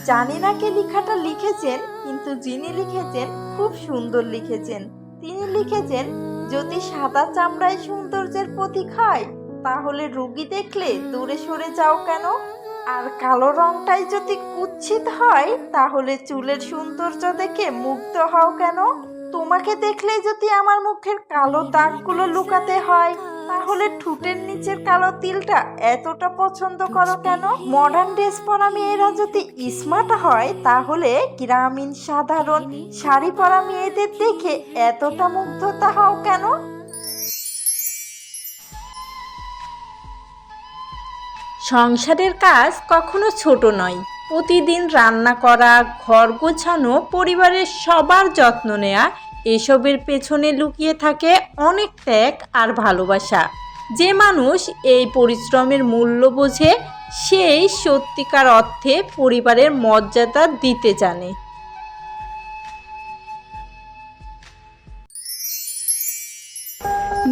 জানি না কে লেখাটা লিখেছেন, কিন্তু যিনি লিখেছেন খুব সুন্দর লিখেছেন। তিনি লিখেছেন, যদি সাদা চামড়ায় সৌন্দর্যের প্রতীক হয় তাহলে রোগী দেখলে দূরে সরে যাও কেন? আর কালো রংটাই যদি কুৎসিত হয় তাহলে চুলের সৌন্দর্য দেখে মুগ্ধ হও কেন? তোমাকে দেখলেই যদি আমার মুখের কালো দাগগুলো লুকাতে হয় তাহলে ঠোঁটের নিচের কালো তিলটা এতটা পছন্দ করো কেন? মডার্ন ড্রেস পরা মেয়েরা যদি স্মার্ট হয় তাহলে গ্রামীণ সাধারণ শাড়ি পরা মেয়েদের দেখে এতটা মুগ্ধতা হও কেন? সংসারের কাজ কখনো ছোট নয়। প্রতিদিন রান্না করা, ঘর গোছানো, পরিবারের সবার যত্ন নেওয়া, এসবের পেছনে লুকিয়ে থাকে অনেক ত্যাগ আর ভালোবাসা। যে মানুষ এই পরিশ্রমের মূল্য বোঝে সেই সত্যিকার অর্থে পরিবারের মর্যাদা দিতে জানে।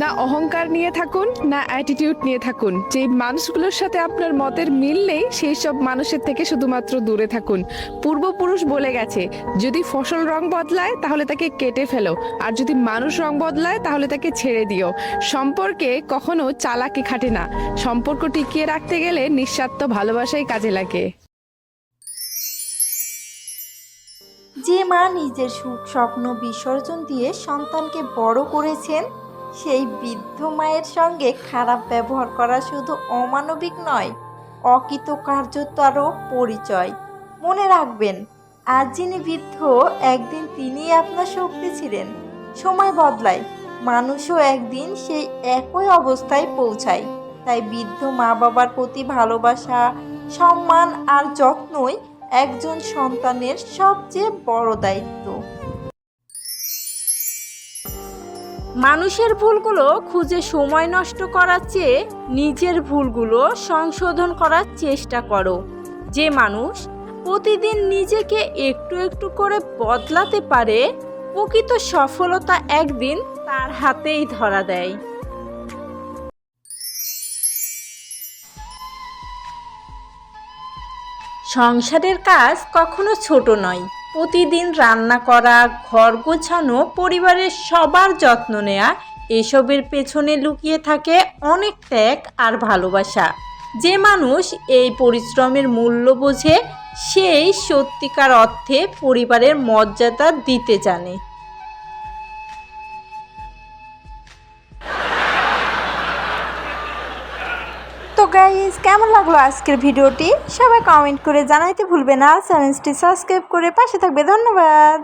না অহংকার নিয়ে থাকুন, না অ্যাটিটিউড নিয়ে থাকুন। যে মানুষগুলোর সাথে আপনার মতের মিল নেই সেই সব মানুষের থেকে শুধুমাত্র দূরে থাকুন। পূর্বপুরুষ বলে গেছে, যদি ফসল রং বদলায় তাহলে তাকে কেটে ফেলো, আর যদি মানুষ রং বদলায় তাহলে তাকে ছেড়ে দিও। সম্পর্কে কখনো চালাকি খাটে না, সম্পর্ক টিকিয়ে রাখতে গেলে নিঃস্বার্থ ভালোবাসাই কাজে লাগে। যে মা নিজের সুখ স্বপ্ন বিসর্জন দিয়ে সন্তানকে বড় করেছেন সেই বৃদ্ধ মায়ের সঙ্গে খারাপ ব্যবহার করা শুধু অমানবিক নয়, অকৃতকার্যতারও পরিচয়। মনে রাখবেন, আজ যিনি বৃদ্ধ একদিন তিনিই আপনার শক্তি ছিলেন। সময় বদলায়, মানুষও একদিন সেই একই অবস্থায় পৌঁছায়। তাই বৃদ্ধ মা বাবার প্রতি ভালোবাসা, সম্মান আর যত্নই একজন সন্তানের সবচেয়ে বড় দায়িত্ব। মানুষের ভুলগুলো খুঁজে সময় নষ্ট করার চেয়ে নিজের ভুলগুলো সংশোধন করার চেষ্টা করো। যে মানুষ প্রতিদিন নিজেকে একটু একটু করে বদলাতে পারে, প্রকৃত সফলতা একদিন তার হাতেই ধরা দেয়। সংসারের কাজ কখনো ছোট নয়। প্রতিদিন রান্না করা, ঘর গোছানো, পরিবারের সবার যত্ন নেওয়া, এসবের পেছনে লুকিয়ে থাকে অনেক ত্যাগ আর ভালোবাসা। যে মানুষ এই পরিশ্রমের মূল্য বোঝে সেই সত্যিকার অর্থে পরিবারের মর্যাদা দিতে জানে। তো গাইস, কেমন লাগলো আজকের ভিডিওটি? সবাই কমেন্ট করে জানাইতে ভুলবে না। চ্যানেলটি সাবস্ক্রাইব করে পাশে থাকবে। ধন্যবাদ।